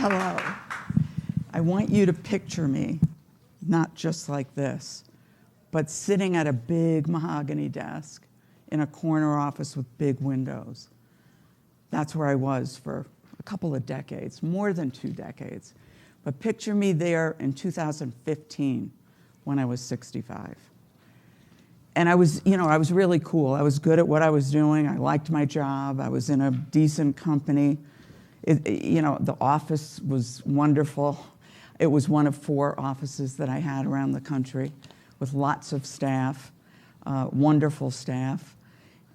Hello. I want you to picture me, not just like this, but sitting at a big mahogany desk in a corner office with big windows. That's where I was for a couple of decades, more than 2 decades. But picture me there in 2015 when I was 65. And I was really cool. I was good at what I was doing. I liked my job. I was in a decent company. The office was wonderful. It was one of 4 offices that I had around the country with lots of staff, wonderful staff.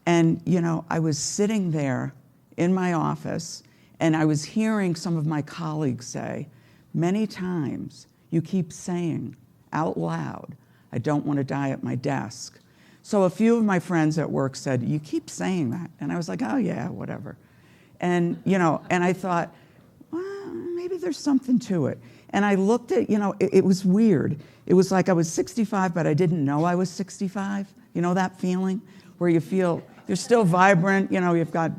And, I was sitting there in my office, and I was hearing some of my colleagues say, many times you keep saying out loud, I don't want to die at my desk. So a few of my friends at work said, you keep saying that. And I was like, oh yeah, whatever. And, and I thought, well, maybe there's something to it. And I looked at, it was weird. It was like I was 65, but I didn't know I was 65. You know that feeling where you feel you're still vibrant, you've got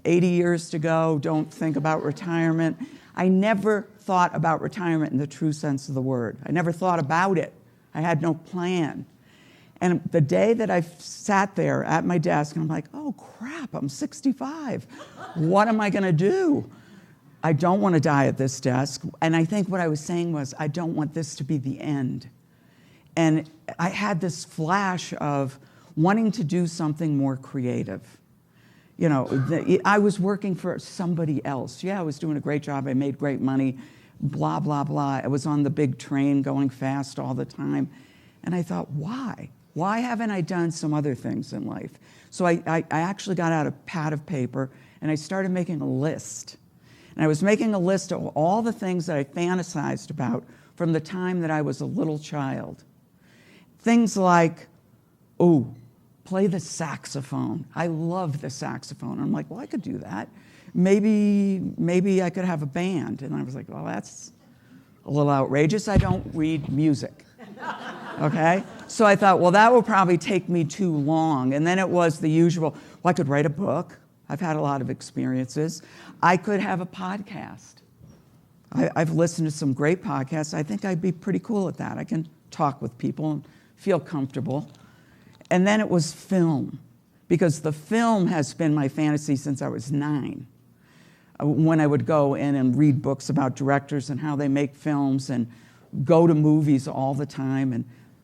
80 years to go, don't think about retirement. I never thought about retirement in the true sense of the word. I never thought about it. I had no plan. And the day that I sat there at my desk, and I'm like, oh crap, I'm 65. What am I gonna do? I don't want to die at this desk. And I think what I was saying was, I don't want this to be the end. And I had this flash of wanting to do something more creative. I was working for somebody else. Yeah, I was doing a great job. I made great money, blah, blah, blah. I was on the big train going fast all the time. And I thought, why? Why haven't I done some other things in life? So I actually got out a pad of paper and I started making a list. And I was making a list of all the things that I fantasized about from the time that I was a little child. Things like, play the saxophone. I love the saxophone. I'm like, well, I could do that. Maybe I could have a band. And I was like, well, that's a little outrageous. I don't read music. Okay? So I thought, well, that will probably take me too long. And then it was the usual, well, I could write a book. I've had a lot of experiences. I could have a podcast. I've listened to some great podcasts. I think I'd be pretty cool at that. I can talk with people and feel comfortable. And then it was film, because the film has been my fantasy since I was 9. When I would go in and read books about directors and how they make films and go to movies all the time. And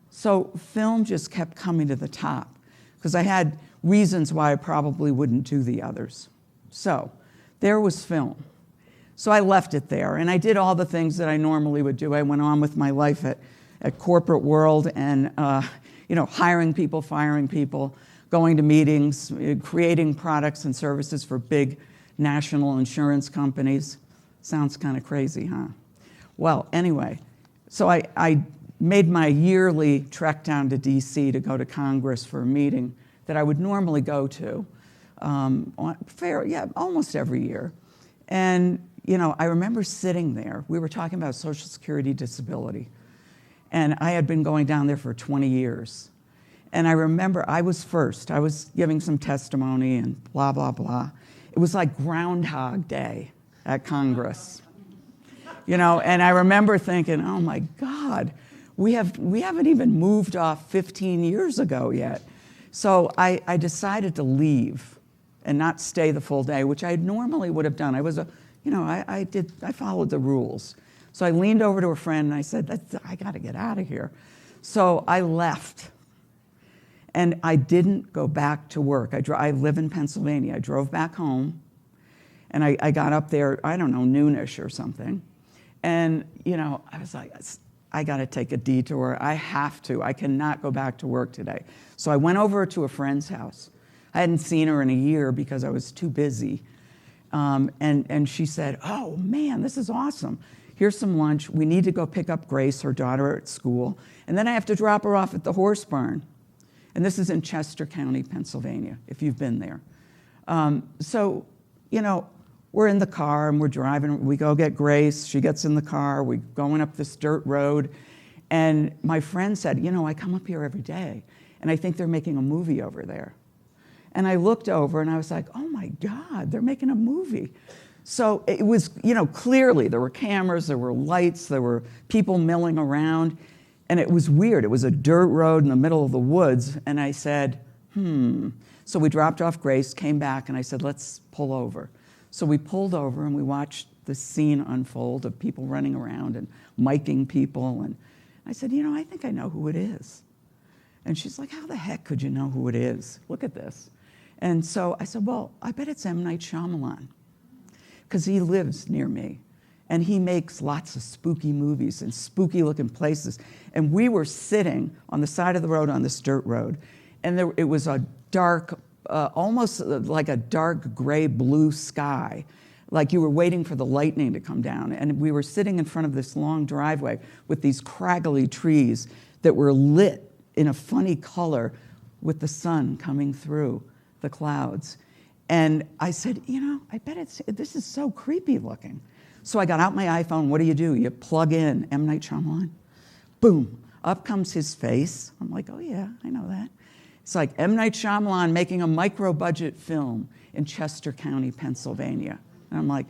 so film just kept coming to the top because I had reasons why I probably wouldn't do the others. So there was film. So I left it there and I did all the things that I normally would do. I went on with my life at corporate world and hiring people, firing people, going to meetings, creating products and services for big national insurance companies. Sounds kind of crazy, huh? Well, anyway, so I made my yearly trek down to DC to go to Congress for a meeting that I would normally go to, almost every year. And, I remember sitting there. We were talking about Social Security disability. And I had been going down there for 20 years. And I remember I was first. I was giving some testimony and blah, blah, blah. It was like Groundhog Day at Congress. And I remember thinking, oh my God, we haven't even moved off 15 years ago yet. So I decided to leave and not stay the full day, which I normally would have done. I was I followed the rules. So I leaned over to a friend and I said, I got to get out of here. So I left. And I didn't go back to work. I live in Pennsylvania. I drove back home. And I got up there, I don't know, noonish or something. And, I was like, I got to take a detour. I have to. I cannot go back to work today. So I went over to a friend's house. I hadn't seen her in a year because I was too busy. And she said, oh, man, this is awesome. Here's some lunch. We need to go pick up Grace, her daughter, at school. And then I have to drop her off at the horse barn. And this is in Chester County, Pennsylvania, if you've been there. We're in the car and we're driving. We go get Grace. She gets in the car. We're going up this dirt road. And my friend said, I come up here every day. And I think they're making a movie over there. And I looked over and I was like, oh my God, they're making a movie. So it was, clearly there were cameras, there were lights, there were people milling around, and it was weird. It was a dirt road in the middle of the woods, and I said, So we dropped off Grace, came back, and I said, let's pull over. So we pulled over, and we watched the scene unfold of people running around and miking people, and I said, I think I know who it is. And she's like, how the heck could you know who it is? Look at this. And so I said, well, I bet it's M. Night Shyamalan, because he lives near me, and he makes lots of spooky movies in spooky-looking places. And we were sitting on the side of the road on this dirt road, and it was a dark, almost like a dark gray-blue sky, like you were waiting for the lightning to come down. And we were sitting in front of this long driveway with these craggly trees that were lit in a funny color with the sun coming through the clouds. And I said, I bet this is so creepy looking. So I got out my iPhone. What do? You plug in M. Night Shyamalan. Boom. Up comes his face. I'm like, oh yeah, I know that. It's like M. Night Shyamalan making a micro-budget film in Chester County, Pennsylvania. And I'm like,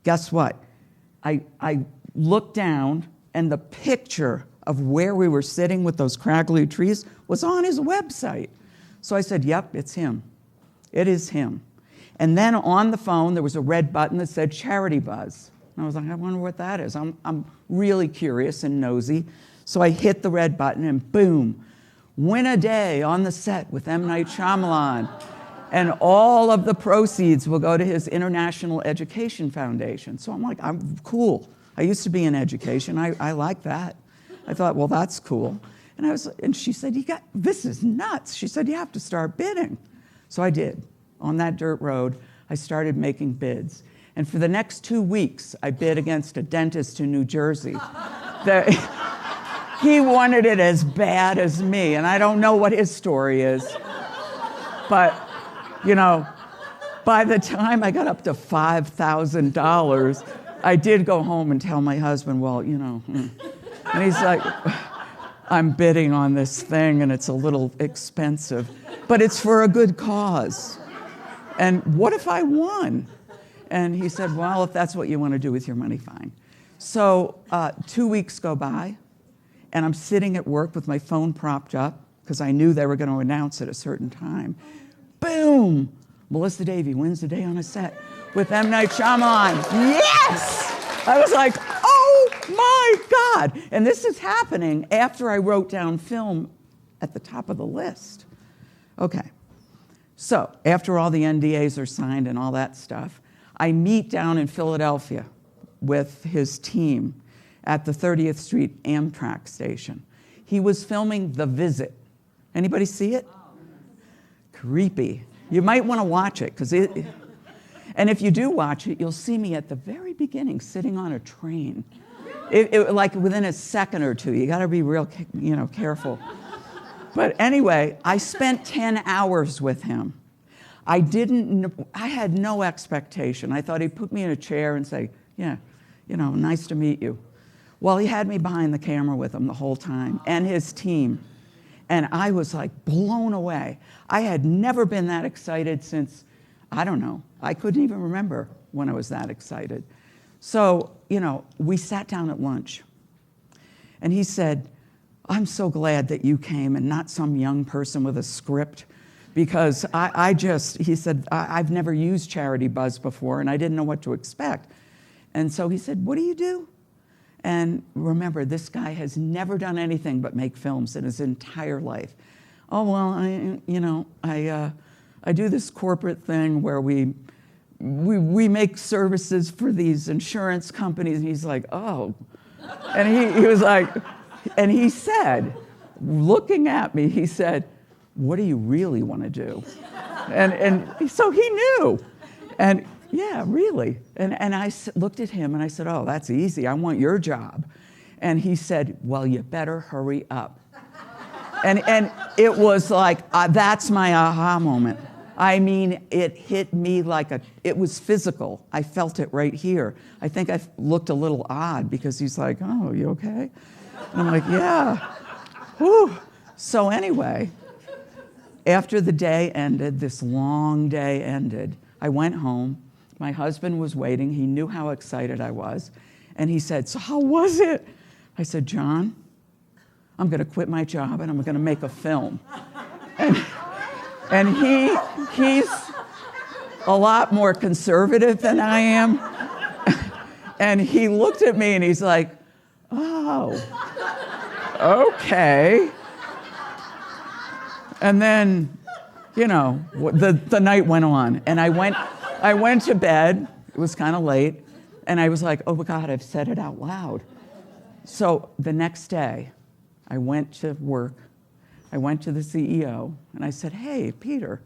guess what? I looked down, and the picture of where we were sitting with those craggly trees was on his website. So I said, yep, it's him. It is him. And then on the phone, there was a red button that said Charity Buzz. And I was like, I wonder what that is. I'm really curious and nosy. So I hit the red button, and boom, win a day on the set with M. Night Shyamalan. And all of the proceeds will go to his International Education Foundation. So I'm like, I'm cool. I used to be in education. I like that. I thought, well, that's cool. And she said, this is nuts. She said, you have to start bidding. So I did. On that dirt road, I started making bids. And for the next 2 weeks, I bid against a dentist in New Jersey. He wanted it as bad as me. And I don't know what his story is. But by the time I got up to $5,000, I did go home and tell my husband, well, And he's like, I'm bidding on this thing, and it's a little expensive, but it's for a good cause. And what if I won? And he said, well, if that's what you want to do with your money, fine. So 2 weeks go by, and I'm sitting at work with my phone propped up, because I knew they were going to announce at a certain time. Boom! Melissa Davey wins the day on a set with M. Night Shyamalan. Yes! I was like, oh my God! And this is happening after I wrote down film at the top of the list. Okay. So after all the NDAs are signed and all that stuff, I meet down in Philadelphia with his team at the 30th Street Amtrak station. He was filming The Visit. Anybody see it? Creepy. You might want to watch it, and if you do watch it, you'll see me at the very beginning sitting on a train. Like within a second or two. You got to be real, careful. But anyway, I spent 10 hours with him. I had no expectation. I thought he'd put me in a chair and say, yeah, nice to meet you. Well, he had me behind the camera with him the whole time, and his team. And I was like blown away. I had never been that excited since, I don't know, I couldn't even remember when I was that excited. So, we sat down at lunch. And he said, I'm so glad that you came and not some young person with a script, because he said, I've never used Charity Buzz before, and I didn't know what to expect. And so he said, what do you do? And remember, this guy has never done anything but make films in his entire life. Oh, well, I do this corporate thing where we make services for these insurance companies. And he's like, oh. And he was like, and he said, looking at me, he said, what do you really want to do? And so he knew. And yeah, really. And I looked at him and I said, oh, that's easy. I want your job. And he said, well, you better hurry up. And it was like, that's my aha moment. I mean, it hit me it was physical. I felt it right here. I think I looked a little odd because he's like, oh, you okay? And I'm like, yeah. Whew. So anyway, after the day ended, this long day ended, I went home. My husband was waiting. He knew how excited I was. And he said, so how was it? I said, John, I'm going to quit my job and I'm going to make a film. And he's a lot more conservative than I am. And he looked at me and he's like, oh, okay. And then, you know, the night went on. And I went to bed. It was kind of late. And I was like, oh, God, I've said it out loud. So the next day, I went to work. I went to the CEO, and I said, hey, Peter,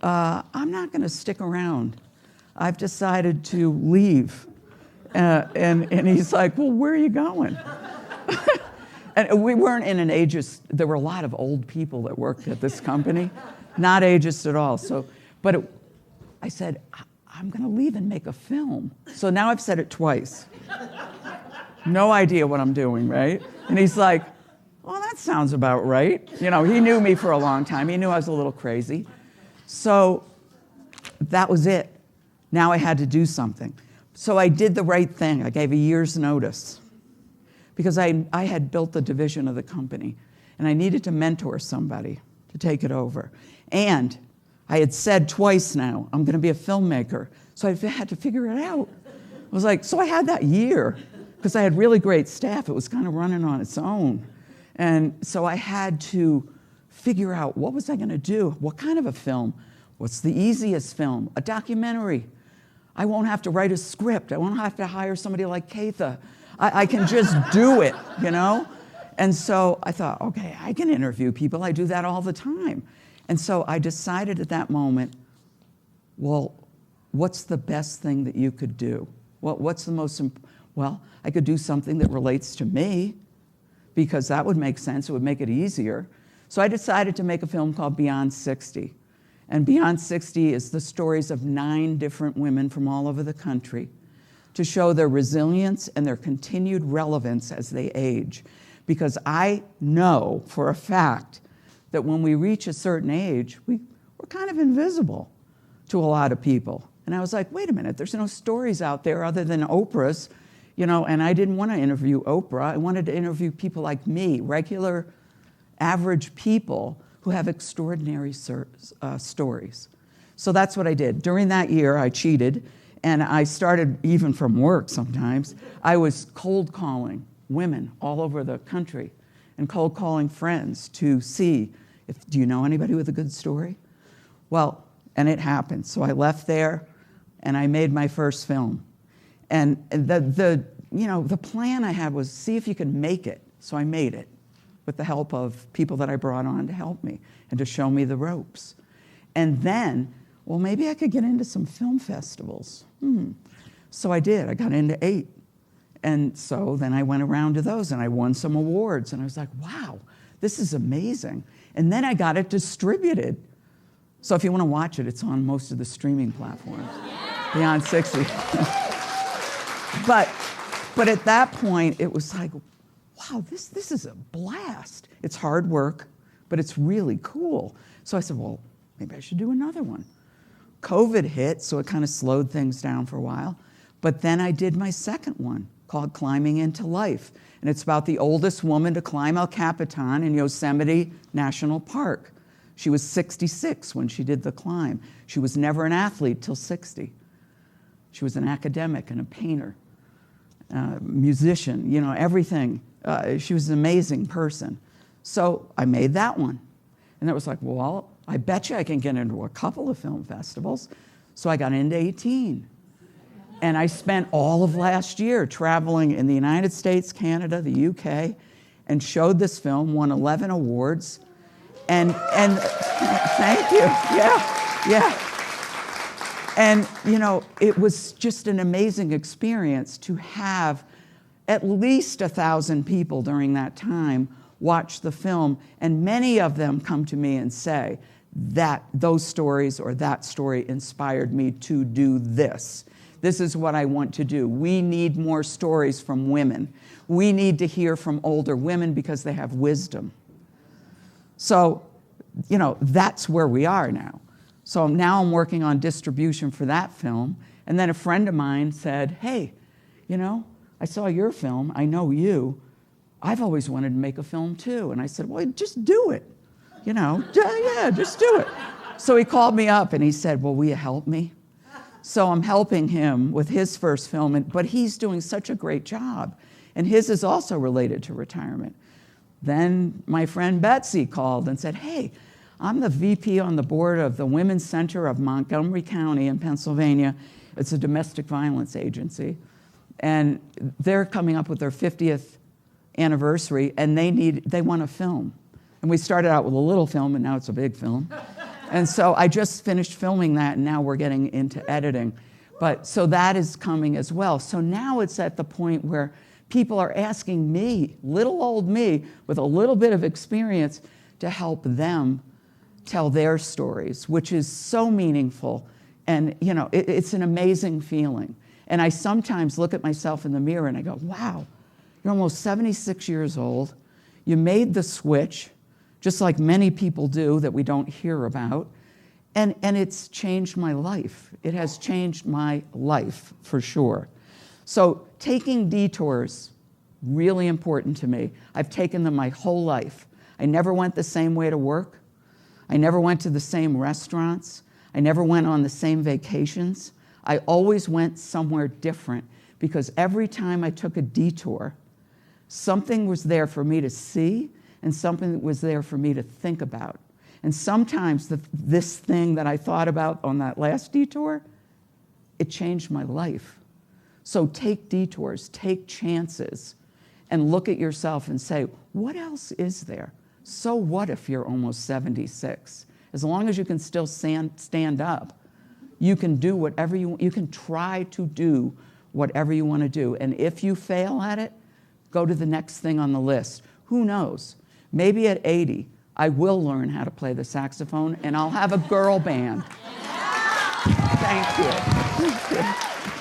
I'm not going to stick around. I've decided to leave. And he's like, well, where are you going? And we weren't in an ageist. There were a lot of old people that worked at this company, not ageist at all. I said, I'm going to leave and make a film. So now I've said it twice. No idea what I'm doing, right? And he's like, well, that sounds about right. You know, he knew me for a long time. He knew I was a little crazy. So that was it. Now I had to do something. So I did the right thing. I gave a year's notice because I had built the division of the company and I needed to mentor somebody to take it over. And I had said twice now, I'm going to be a filmmaker. So I had to figure it out. I was like, so I had that year because I had really great staff. It was kind of running on its own. And so I had to figure out what was I going to do? What kind of a film? What's the easiest film? A documentary. I won't have to write a script. I won't have to hire somebody like Katha. I can just do it, you know? And so I thought, okay, I can interview people. I do that all the time. And so I decided at that moment, well, what's the best thing that you could do? What's the most, well, I could do something that relates to me because that would make sense. It would make it easier. So I decided to make a film called Beyond 60. And Beyond 60 is the stories of 9 different women from all over the country to show their resilience and their continued relevance as they age. Because I know for a fact that when we reach a certain age, we're kind of invisible to a lot of people. And I was like, wait a minute, there's no stories out there other than Oprah's, you know, and I didn't want to interview Oprah. I wanted to interview people like me, regular, average people who have extraordinary stories. So that's what I did. During that year, I cheated, and I started, even from work sometimes, I was cold calling women all over the country and cold calling friends to see do you know anybody with a good story? Well, and it happened. So I left there and I made my first film. And the plan I had was see if you could make it. So I made it with the help of people that I brought on to help me and to show me the ropes. And then, well, maybe I could get into some film festivals. So I did. I got into 8. And so then I went around to those and I won some awards. And I was like, wow, this is amazing. And then I got it distributed. So if you want to watch it, it's on most of the streaming platforms. Beyond 60. But at that point, it was like, wow, this is a blast. It's hard work, but it's really cool. So I said, well, maybe I should do another one. COVID hit, so it kind of slowed things down for a while. But then I did my second one called Climbing into Life. And it's about the oldest woman to climb El Capitan in Yosemite National Park. She was 66 when she did the climb. She was never an athlete till 60. She was an academic and a painter, musician, you know, everything. She was an amazing person. So I made that one. And it was like, well, I bet you I can get into a couple of film festivals. So I got into 18. And I spent all of last year traveling in the United States, Canada, the UK, and showed this film, won 11 awards. And thank you, yeah. And, you know, it was just an amazing experience to have at least 1,000 people during that time watch the film, and many of them come to me and say that those stories or that story inspired me to do this. This is what I want to do. We need more stories from women. We need to hear from older women because they have wisdom. So, you know, that's where we are now. So now I'm working on distribution for that film. And then a friend of mine said, hey, you know, I saw your film, I know you. I've always wanted to make a film too. And I said, well, just do it. You know, yeah, just do it. So he called me up and he said, well, will you help me? So I'm helping him with his first film, but he's doing such a great job. And his is also related to retirement. Then my friend Betsy called and said, hey, I'm the VP on the board of the Women's Center of Montgomery County in Pennsylvania. It's a domestic violence agency. And they're coming up with their 50th anniversary, and they want a film. And we started out with a little film, and now it's a big film. And so I just finished filming that, and now we're getting into editing. So that is coming as well. So now it's at the point where people are asking me, little old me, with a little bit of experience, to help them tell their stories, which is so meaningful. And you know, it's an amazing feeling. And I sometimes look at myself in the mirror and I go, wow, you're almost 76 years old. You made the switch, just like many people do that we don't hear about. And it's changed my life. It has changed my life for sure. So taking detours, really important to me. I've taken them my whole life. I never went the same way to work. I never went to the same restaurants. I never went on the same vacations. I always went somewhere different because every time I took a detour, something was there for me to see and something was there for me to think about. And sometimes this thing that I thought about on that last detour, it changed my life. So take detours, take chances, and look at yourself and say, what else is there? So what if you're almost 76? As long as you can still stand up, you can do whatever you can try to do whatever you want to do. And if you fail at it, go to the next thing on the list. Who knows? Maybe at 80, I will learn how to play the saxophone and I'll have a girl band. Thank you.